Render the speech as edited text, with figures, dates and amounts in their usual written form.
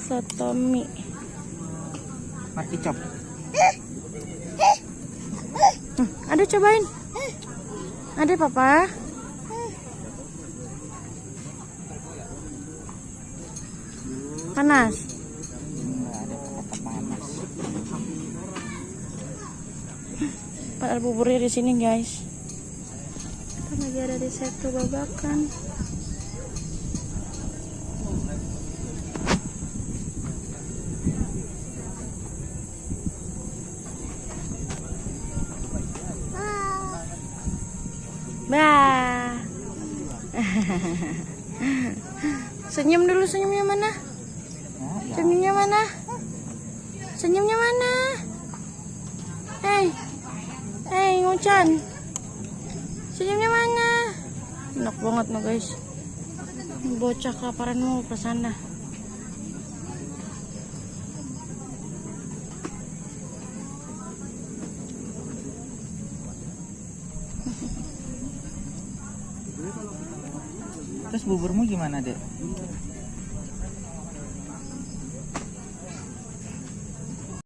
Soto mie. Mari cop. Ada cobain. Ada papa. Panas. Ada kata panas. Ada buburnya di sini guys. Kita lagi ada di Setu Babakan. Bah. Senyum dulu, senyumnya mana? Senyumnya mana? Senyumnya mana? Hei, Ngucan. Senyumnya mana? Enak banget no guys. Bocah kelaparan mau ke sana. Terus buburmu gimana, Dek?